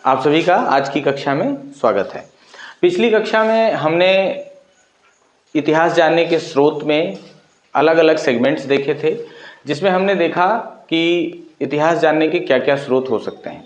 आप सभी का आज की कक्षा में स्वागत है। पिछली कक्षा में हमने इतिहास जानने के स्रोत में अलग अलग सेगमेंट्स देखे थे, जिसमें हमने देखा कि इतिहास जानने के क्या क्या स्रोत हो सकते हैं।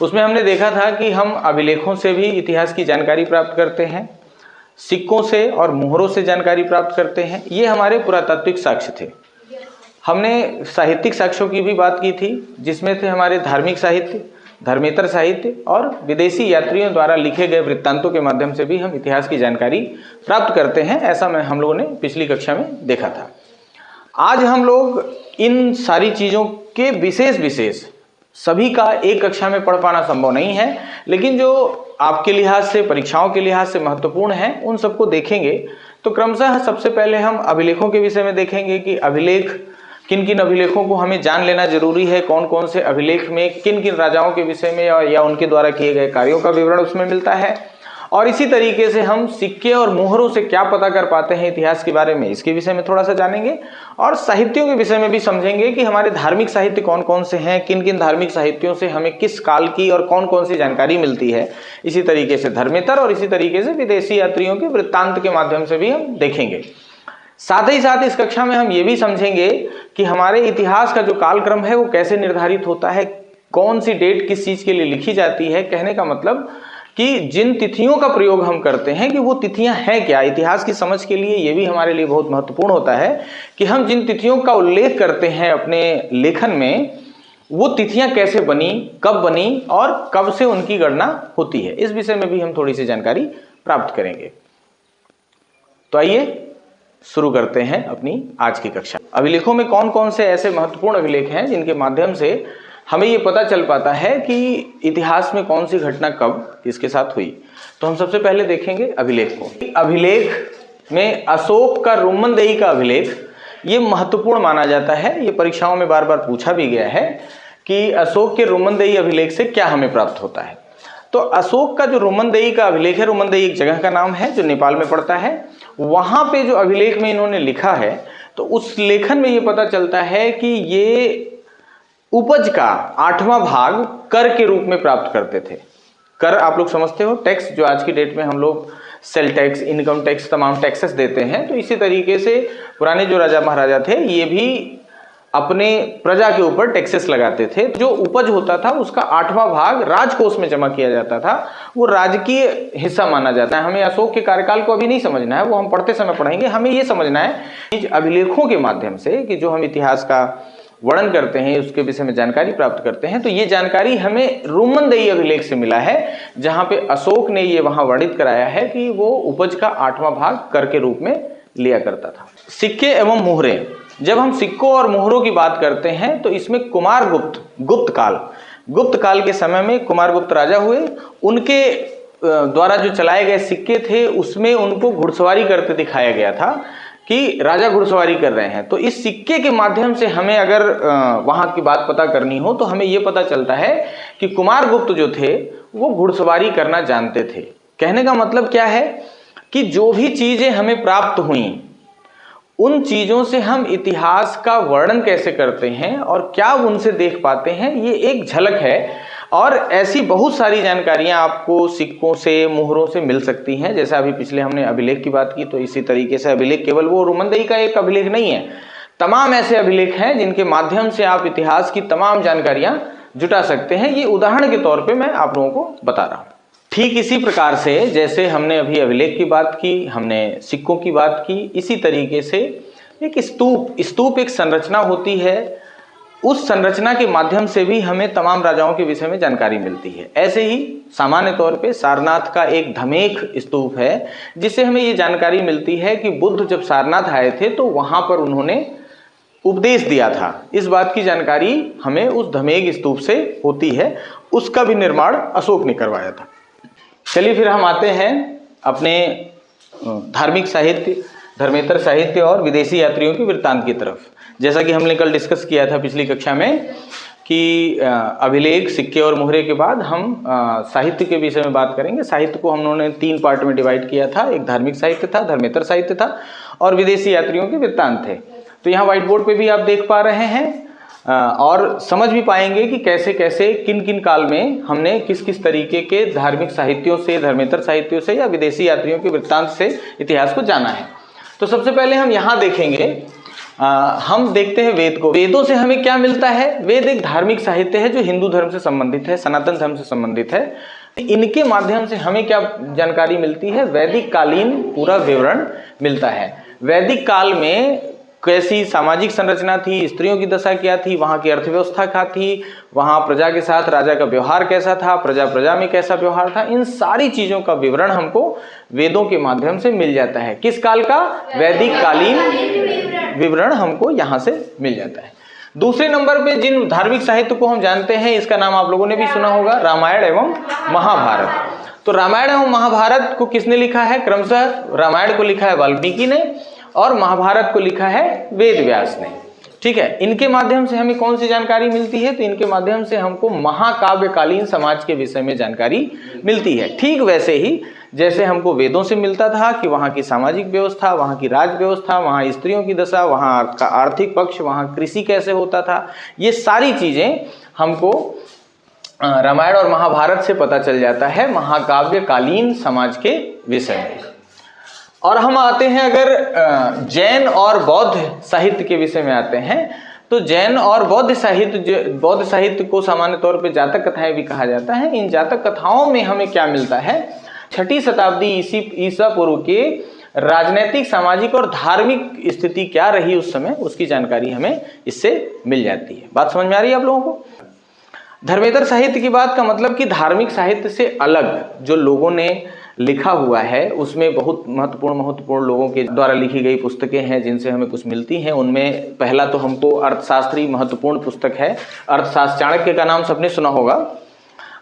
उसमें हमने देखा था कि हम अभिलेखों से भी इतिहास की जानकारी प्राप्त करते हैं, सिक्कों से और मोहरों से जानकारी प्राप्त करते हैं। ये हमारे पुरातात्विक साक्ष्य थे। हमने साहित्यिक साक्ष्यों की भी बात की थी, जिसमें थे हमारे धार्मिक साहित्य, धर्मेतर साहित्य और विदेशी यात्रियों द्वारा लिखे गए वृत्तांतों के माध्यम से भी हम इतिहास की जानकारी प्राप्त करते हैं। ऐसा हम लोगों ने पिछली कक्षा में देखा था। आज हम लोग इन सारी चीज़ों के विशेष सभी का एक कक्षा में पढ़ पाना संभव नहीं है, लेकिन जो आपके लिहाज से, परीक्षाओं के लिहाज से महत्वपूर्ण है, उन सबको देखेंगे। तो क्रमशः सबसे पहले हम अभिलेखों के विषय में देखेंगे कि अभिलेख, किन किन अभिलेखों को हमें जान लेना जरूरी है, कौन कौन से अभिलेख में किन किन राजाओं के विषय में या उनके द्वारा किए गए कार्यों का विवरण उसमें मिलता है। और इसी तरीके से हम सिक्के और मोहरों से क्या पता कर पाते हैं इतिहास के बारे में, इसके विषय में थोड़ा सा जानेंगे। और साहित्यों के विषय में भी समझेंगे कि हमारे धार्मिक साहित्य कौन कौन से हैं, किन किन धार्मिक साहित्यों से हमें किस काल की और कौन कौन सी जानकारी मिलती है। इसी तरीके से धर्मेतर और इसी तरीके से विदेशी यात्रियों के वृत्तांत के माध्यम से भी हम देखेंगे। साथ ही साथ इस कक्षा में हम ये भी समझेंगे कि हमारे इतिहास का जो कालक्रम है वो कैसे निर्धारित होता है, कौन सी डेट किस चीज़ के लिए लिखी जाती है। कहने का मतलब कि जिन तिथियों का प्रयोग हम करते हैं कि वो तिथियां हैं क्या। इतिहास की समझ के लिए ये भी हमारे लिए बहुत महत्वपूर्ण होता है कि हम जिन तिथियों का उल्लेख करते हैं अपने लेखन में, वो तिथियां कैसे बनी, कब बनी और कब से उनकी गणना होती है। इस विषय में भी हम थोड़ी सी जानकारी प्राप्त करेंगे। तो आइए शुरू करते हैं अपनी आज की कक्षा। अभिलेखों में कौन कौन से ऐसे महत्वपूर्ण अभिलेख हैं जिनके माध्यम से हमें ये पता चल पाता है कि इतिहास में कौन सी घटना कब किसके साथ हुई। तो हम सबसे पहले देखेंगे अभिलेख को। अभिलेख में अशोक का रोमनदेही का अभिलेख ये महत्वपूर्ण माना जाता है। ये परीक्षाओं में बार बार पूछा भी गया है कि अशोक के रोमनदेही अभिलेख से क्या हमें प्राप्त होता है। तो अशोक का जो रोमनदेही का अभिलेख है, रोमनदेही एक जगह का नाम है जो नेपाल में पड़ता है, वहां पे जो अभिलेख में इन्होंने लिखा है, तो उस लेखन में ये पता चलता है कि ये उपज का 8वां भाग कर के रूप में प्राप्त करते थे। कर आप लोग समझते हो, टैक्स जो आज की डेट में हम लोग सेल टैक्स, इनकम टैक्स, तमाम टैक्सेस देते हैं। तो इसी तरीके से पुराने जो राजा महाराजा थे ये भी अपने प्रजा के ऊपर टैक्सेस लगाते थे। जो उपज होता था उसका 8वां भाग राजकोष में जमा किया जाता था, वो राजकीय हिस्सा माना जाता है। हमें अशोक के कार्यकाल को अभी नहीं समझना है, वो हम पढ़ते समय पढ़ेंगे। हमें ये समझना है कि अभिलेखों के माध्यम से कि जो हम इतिहास का वर्णन करते हैं, उसके विषय में जानकारी प्राप्त करते हैं। तो ये जानकारी हमें रोमनदेही अभिलेख से मिला है, जहां पे अशोक ने ये वहां वर्णित कराया है कि वो उपज का 8वां भाग कर के रूप में लिया करता था। सिक्के एवं मोहरे, जब हम सिक्कों और मोहरों की बात करते हैं तो इसमें गुप्त काल के समय में कुमारगुप्त राजा हुए, उनके द्वारा जो चलाए गए सिक्के थे उसमें उनको घुड़सवारी करते दिखाया गया था कि राजा घुड़सवारी कर रहे हैं। तो इस सिक्के के माध्यम से हमें अगर वहां की बात पता करनी हो तो हमें यह पता चलता है कि कुमारगुप्त जो थे वो घुड़सवारी करना जानते थे। कहने का मतलब क्या है कि जो भी चीजें हमें प्राप्त हुई, उन चीजों से हम इतिहास का वर्णन कैसे करते हैं और क्या उनसे देख पाते हैं, ये एक झलक है। और ऐसी बहुत सारी जानकारियां आपको सिक्कों से, मोहरों से मिल सकती हैं। जैसा अभी पिछले हमने अभिलेख की बात की, तो इसी तरीके से अभिलेख केवल वो रोमनदेही का एक अभिलेख नहीं है, तमाम ऐसे अभिलेख हैं जिनके माध्यम से आप इतिहास की तमाम जानकारियां जुटा सकते हैं। ये उदाहरण के तौर पर मैं आप लोगों को बता रहा हूं। ठीक इसी प्रकार से जैसे हमने अभी अभिलेख की बात की, हमने सिक्कों की बात की, इसी तरीके से एक स्तूप एक संरचना होती है। उस संरचना के माध्यम से भी हमें तमाम राजाओं के विषय में जानकारी मिलती है। ऐसे ही सामान्य तौर पे सारनाथ का एक धमेख स्तूप है, जिससे हमें ये जानकारी मिलती है कि बुद्ध जब सारनाथ आए थे तो वहां पर उन्होंने उपदेश दिया था। इस बात की जानकारी हमें उस धमेख स्तूप से होती है। उसका भी निर्माण अशोक ने करवाया था। चलिए फिर हम आते हैं अपने धार्मिक साहित्य, धर्मेतर साहित्य और विदेशी यात्रियों के वृत्तांत की तरफ। जैसा कि हमने कल डिस्कस किया था पिछली कक्षा में कि अभिलेख, सिक्के और मोहरे के बाद हम साहित्य के विषय में बात करेंगे। साहित्य को हम लोगों ने 3 पार्ट में डिवाइड किया था। एक धार्मिक साहित्य था, धर्मेतर साहित्य था और विदेशी यात्रियों के वृत्तांत थे। तो यहाँ व्हाइट बोर्ड पे भी आप देख पा रहे हैं और समझ भी पाएंगे कि कैसे कैसे किन किन काल में हमने किस किस तरीके के धार्मिक साहित्यों से, धर्मेतर साहित्यों से या विदेशी यात्रियों के वृत्तांत से इतिहास को जाना है। तो सबसे पहले हम यहाँ देखेंगे, हम देखते हैं वेद को। वेदों से हमें क्या मिलता है? वेद एक धार्मिक साहित्य है जो हिंदू धर्म से संबंधित है, सनातन धर्म से संबंधित है। इनके माध्यम से हमें क्या जानकारी मिलती है? वैदिक कालीन पूरा विवरण मिलता है। वैदिक काल में कैसी सामाजिक संरचना थी, स्त्रियों की दशा क्या थी, वहाँ की अर्थव्यवस्था क्या थी, वहाँ प्रजा के साथ राजा का व्यवहार कैसा था, प्रजा प्रजा में कैसा व्यवहार था, इन सारी चीज़ों का विवरण हमको वेदों के माध्यम से मिल जाता है। किस काल का? वैदिक कालीन विवरण हमको यहाँ से मिल जाता है। दूसरे नंबर पे जिन धार्मिक साहित्य को हम जानते हैं, इसका नाम आप लोगों ने भी सुना होगा, रामायण एवं महाभारत। तो रामायण एवं महाभारत को किसने लिखा है? क्रमशः रामायण को लिखा है वाल्मीकि ने और महाभारत को लिखा है वेद व्यास ने। ठीक है, इनके माध्यम से हमें कौन सी जानकारी मिलती है? तो इनके माध्यम से हमको महाकाव्यकालीन समाज के विषय में जानकारी मिलती है। ठीक वैसे ही जैसे हमको वेदों से मिलता था कि वहाँ की सामाजिक व्यवस्था, वहाँ की राज व्यवस्था, वहाँ स्त्रियों की दशा, वहाँ का आर्थिक पक्ष, वहाँ कृषि कैसे होता था, ये सारी चीज़ें हमको रामायण और महाभारत से पता चल जाता है महाकाव्यकालीन समाज के विषय में। और हम आते हैं अगर जैन और बौद्ध साहित्य के विषय में आते हैं, तो जैन और बौद्ध साहित्य को सामान्य तौर पे जातक कथाएं भी कहा जाता है। इन जातक कथाओं में हमें क्या मिलता है? 6ठी शताब्दी ईसा पूर्व के राजनैतिक, सामाजिक और धार्मिक स्थिति क्या रही उस समय, उसकी जानकारी हमें इससे मिल जाती है। बात समझ में आ रही है आप लोगों को? धर्मेतर साहित्य की बात का मतलब कि धार्मिक साहित्य से अलग जो लोगों ने लिखा हुआ है, उसमें बहुत महत्वपूर्ण लोगों के द्वारा लिखी गई पुस्तकें हैं जिनसे हमें कुछ मिलती हैं। उनमें पहला तो हमको अर्थशास्त्री महत्वपूर्ण पुस्तक है अर्थशास्त्र। चाणक्य का नाम सबने सुना होगा।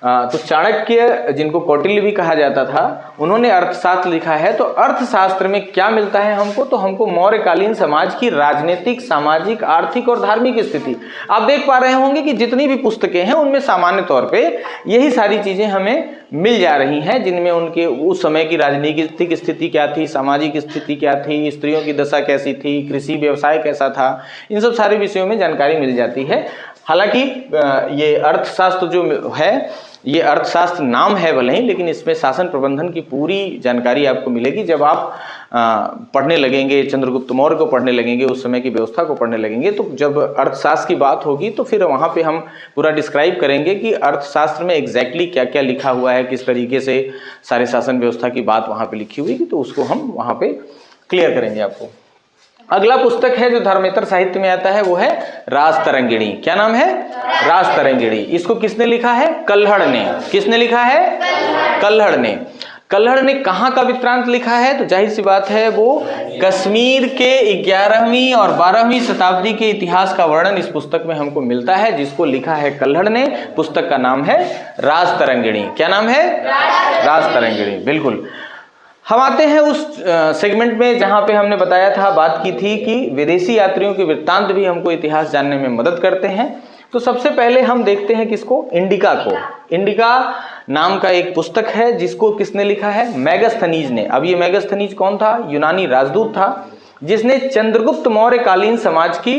तो चाणक्य, जिनको कौटिल्य भी कहा जाता था, उन्होंने अर्थशास्त्र लिखा है। तो अर्थशास्त्र में क्या मिलता है हमको? तो हमको मौर्यकालीन समाज की राजनीतिक, सामाजिक, आर्थिक और धार्मिक स्थिति, आप देख पा रहे होंगे कि जितनी भी पुस्तकें हैं उनमें सामान्य तौर पे यही सारी चीजें हमें मिल जा रही हैं, जिनमें उनके उस समय की राजनीतिक स्थिति क्या थी, सामाजिक स्थिति क्या थी, स्त्रियों की दशा कैसी थी, कृषि व्यवसाय कैसा था, इन सब सारे विषयों में जानकारी मिल जाती है। हालांकि ये अर्थशास्त्र जो है, ये अर्थशास्त्र नाम है भले ही, लेकिन इसमें शासन प्रबंधन की पूरी जानकारी आपको मिलेगी जब आप पढ़ने लगेंगे, चंद्रगुप्त मौर्य को पढ़ने लगेंगे, उस समय की व्यवस्था को पढ़ने लगेंगे। तो जब अर्थशास्त्र की बात होगी तो फिर वहाँ पे हम पूरा डिस्क्राइब करेंगे कि अर्थशास्त्र में एग्जैक्टली क्या क्या लिखा हुआ है, किस तरीके से सारे शासन व्यवस्था की बात वहाँ पे लिखी हुई है, तो उसको हम वहाँ पे क्लियर करेंगे आपको। अगला पुस्तक है जो धर्मेतर साहित्य में आता है, वो है राजतरंगिणी। क्या नाम है? राजतरंगिणी। इसको किसने लिखा है? कल्हड़ ने। किसने लिखा है? कल्हड़ ने। कल्हड़ ने कहाँ का वृत्तांत लिखा है? तो जाहिर सी बात है वो कश्मीर के 11वीं और 12वीं शताब्दी के इतिहास का वर्णन इस पुस्तक में हमको मिलता है, जिसको लिखा है कल्हड़ ने। पुस्तक का नाम है राजतरंगिणी। क्या नाम है? राजतरंगिणी। बिल्कुल। हम आते हैं उस सेगमेंट में जहां पे हमने बताया था, बात की थी कि विदेशी यात्रियों के वृत्तांत भी हमको इतिहास जानने में मदद करते हैं। तो सबसे पहले हम देखते हैं किसको? इंडिका को। इंडिका नाम का एक पुस्तक है जिसको किसने लिखा है? मेगास्थनीज ने। अब ये मेगास्थनीज कौन था? यूनानी राजदूत था, जिसने चंद्रगुप्त मौर्य कालीन समाज की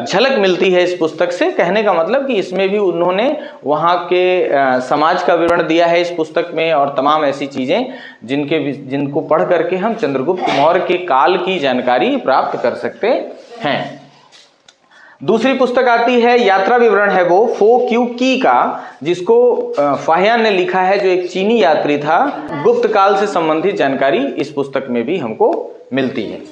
झलक मिलती है इस पुस्तक से। कहने का मतलब कि इसमें भी उन्होंने वहाँ के समाज का विवरण दिया है इस पुस्तक में, और तमाम ऐसी चीजें जिनको पढ़ करके हम चंद्रगुप्त मौर्य के काल की जानकारी प्राप्त कर सकते हैं। दूसरी पुस्तक आती है, यात्रा विवरण है वो फो क्यू की का, जिसको फाहियान ने लिखा है, जो एक चीनी यात्री था। गुप्त काल से संबंधित जानकारी इस पुस्तक में भी हमको मिलती है।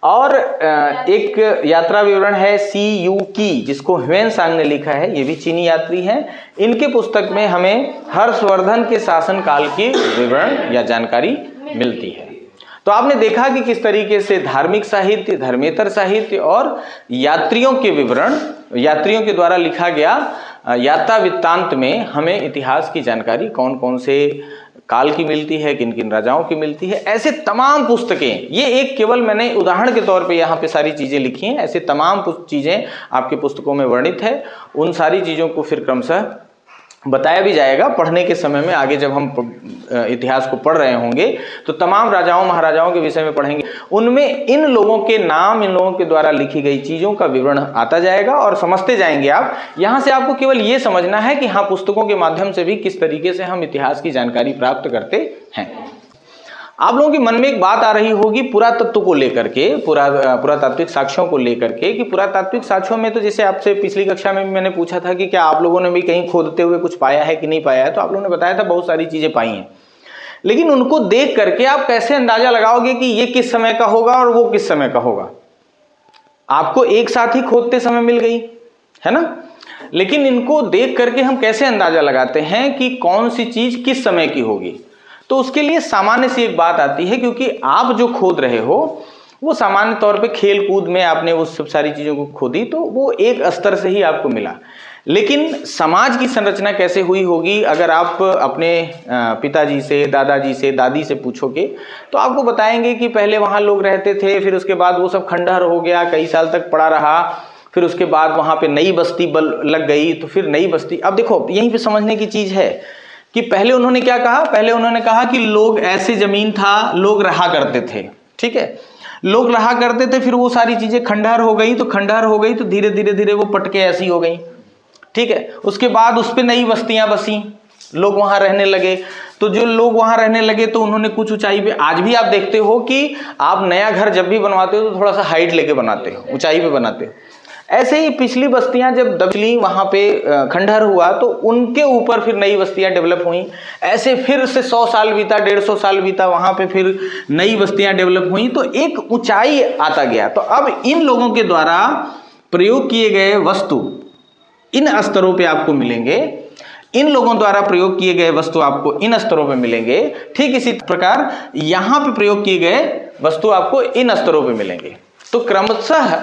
और एक यात्रा विवरण है सी यू की, जिसको ह्वेनसांग ने लिखा है, ये भी चीनी यात्री हैं। इनके पुस्तक में हमें हर्षवर्धन के शासन काल की विवरण या जानकारी मिलती है। तो आपने देखा कि किस तरीके से धार्मिक साहित्य, धर्मेतर साहित्य और यात्रियों के विवरण, यात्रियों के द्वारा लिखा गया यात्रा वृत्तांत में हमें इतिहास की जानकारी कौन कौन से काल की मिलती है, किन किन राजाओं की मिलती है। ऐसे तमाम पुस्तकें, ये एक केवल मैंने उदाहरण के तौर पे यहाँ पे सारी चीज़ें लिखी हैं, ऐसे तमाम चीज़ें आपके पुस्तकों में वर्णित है। उन सारी चीज़ों को फिर क्रमशः बताया भी जाएगा पढ़ने के समय में। आगे जब हम इतिहास को पढ़ रहे होंगे तो तमाम राजाओं महाराजाओं के विषय में पढ़ेंगे, उनमें इन लोगों के नाम, इन लोगों के द्वारा लिखी गई चीज़ों का विवरण आता जाएगा और समझते जाएंगे आप। यहाँ से आपको केवल ये समझना है कि हाँ, पुस्तकों के माध्यम से भी किस तरीके से हम इतिहास की जानकारी प्राप्त करते हैं। आप लोगों के मन में एक बात आ रही होगी पुरातत्व को लेकर के, पुरातात्विक साक्ष्यों को लेकर के, कि पुरातात्विक साक्ष्यों में तो जैसे आपसे पिछली कक्षा में भी मैंने पूछा था कि क्या आप लोगों ने भी कहीं खोदते हुए कुछ पाया है कि नहीं पाया है, तो आप लोगों ने बताया था बहुत सारी चीजें पाई हैं। लेकिन उनको देख करके आप कैसे अंदाजा लगाओगे कि ये किस समय का होगा और वो किस समय का होगा? आपको एक साथ ही खोदते समय मिल गई है ना, लेकिन इनको देख करके हम कैसे अंदाजा लगाते हैं कि कौन सी चीज किस समय की होगी? तो उसके लिए सामान्य सी एक बात आती है, क्योंकि आप जो खोद रहे हो वो सामान्य तौर पे खेल कूद में आपने वो सब सारी चीज़ों को खोदी, तो वो एक स्तर से ही आपको मिला। लेकिन समाज की संरचना कैसे हुई होगी, अगर आप अपने पिताजी से, दादाजी से, दादी से पूछोगे तो आपको बताएंगे कि पहले वहाँ लोग रहते थे, फिर उसके बाद वो सब खंडहर हो गया, कई साल तक पड़ा रहा, फिर उसके बाद वहाँ पे नई बस्ती लग गई, तो फिर नई बस्ती। अब देखो यहीं पे समझने की चीज़ है कि पहले उन्होंने क्या कहा, पहले उन्होंने कहा कि लोग ऐसे जमीन था, लोग रहा करते थे, ठीक है, लोग रहा करते थे, फिर वो सारी चीजें खंडहर हो गई, तो खंडहर हो गई तो धीरे धीरे धीरे वो पटके ऐसी हो गई, ठीक है। उसके बाद उस पर नई बस्तियां बसी, लोग वहां रहने लगे, तो जो लोग वहां रहने लगे तो उन्होंने कुछ ऊंचाई पे, आज भी आप देखते हो कि आप नया घर जब भी बनवाते हो तो थोड़ा सा हाइट लेके बनाते हो, ऊंचाई पे बनाते हो। ऐसे ही पिछली बस्तियां जब दबली, वहां पे खंडहर हुआ तो उनके ऊपर फिर नई बस्तियां डेवलप हुई। ऐसे फिर से 100 साल बीता, 150 साल बीता, वहां पे फिर नई बस्तियां डेवलप हुई, तो एक ऊंचाई आता गया। तो अब इन लोगों के द्वारा प्रयोग किए गए वस्तु इन स्तरों पे आपको मिलेंगे, इन लोगों द्वारा प्रयोग किए गए वस्तु आपको इन स्तरों पे मिलेंगे। ठीक इसी प्रकार यहां पे प्रयोग किए गए वस्तु आपको इन स्तरों पे मिलेंगे। तो क्रमशः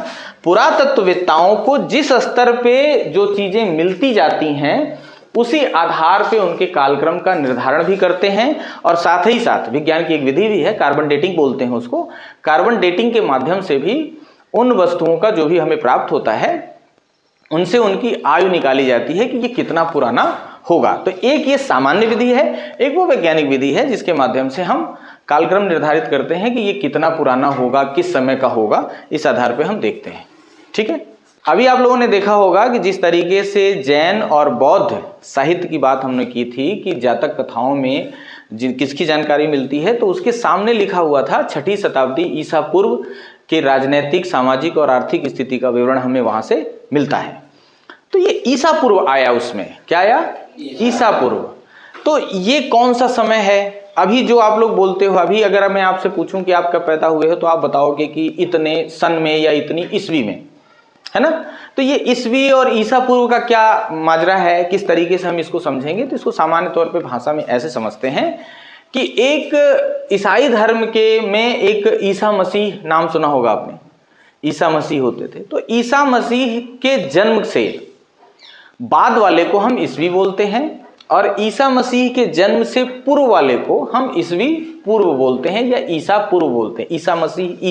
पुरातत्ववेत्ताओं को जिस स्तर पे जो चीजें मिलती जाती हैं उसी आधार पे उनके कालक्रम का निर्धारण भी करते हैं, और साथ ही साथ विज्ञान की एक विधि भी है, कार्बन डेटिंग बोलते हैं उसको। कार्बन डेटिंग के माध्यम से भी उन वस्तुओं का जो भी हमें प्राप्त होता है उनसे उनकी आयु निकाली जाती है कि ये कितना पुराना होगा। तो एक ये सामान्य विधि है, एक वो वैज्ञानिक विधि है जिसके माध्यम से हम कालक्रम निर्धारित करते हैं कि ये कितना पुराना होगा, किस समय का होगा, इस आधार पे हम देखते हैं। ठीक है, अभी आप लोगों ने देखा होगा कि जिस तरीके से जैन और बौद्ध साहित्य की बात हमने की थी कि जातक कथाओं में किसकी जानकारी मिलती है, तो उसके सामने लिखा हुआ था 6ठी शताब्दी ईसा पूर्व के राजनैतिक, सामाजिक और आर्थिक स्थिति का विवरण हमें वहां से मिलता है। तो ये ईसा पूर्व आया, उसमें क्या आया, ईसा पूर्व। तो ये कौन सा समय है? अभी जो आप लोग बोलते हो, अभी अगर मैं आपसे पूछूं कि आप कब पैदा हुए हो तो आप बताओगे कि इतने सन में या इतनी ईस्वी में, है ना। तो ये ईस्वी और ईसा पूर्व का क्या माजरा है, किस तरीके से हम इसको समझेंगे? तो इसको सामान्य तौर पे भाषा में ऐसे समझते हैं कि एक ईसाई धर्म के में एक ईसा मसीह, नाम सुना होगा आपने, ईसा मसीह होते थे। तो ईसा मसीह के जन्म से बाद वाले को हम ईस्वी बोलते हैं, और ईसा मसीह के जन्म से पूर्व वाले को हम ईस्वी पूर्व बोलते हैं या ईसा पूर्व बोलते हैं। ईसा मसीह,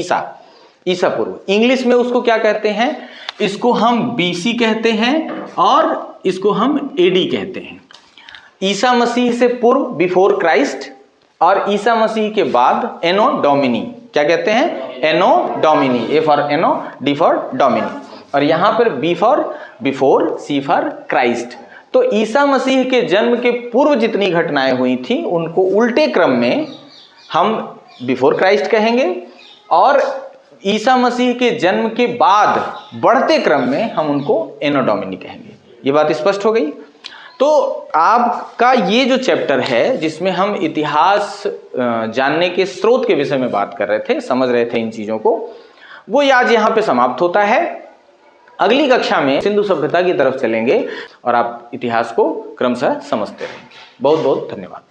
ईसा पूर्व। इंग्लिश में उसको क्या कहते हैं? इसको हम बीसी कहते हैं और इसको हम एडी कहते हैं। ईसा मसीह से पूर्व, बिफोर क्राइस्ट, और ईसा मसीह के बाद एनो डोमिनी, क्या कहते हैं? Anno Domini, A for Anno, D for Domini, और यहां पर B for before, C for Christ. तो ईसा मसीह के जन्म के पूर्व जितनी घटनाएं हुई थी उनको उल्टे क्रम में हम बिफोर क्राइस्ट कहेंगे, और ईसा मसीह के जन्म के बाद बढ़ते क्रम में हम उनको एनो डोमिनी कहेंगे। ये बात स्पष्ट हो गई। तो आपका ये जो चैप्टर है जिसमें हम इतिहास जानने के स्रोत के विषय में बात कर रहे थे, समझ रहे थे इन चीजों को, वो आज यहाँ पे समाप्त होता है। अगली कक्षा में सिंधु सभ्यता की तरफ चलेंगे और आप इतिहास को क्रमशः समझते रहेंगे। बहुत बहुत धन्यवाद।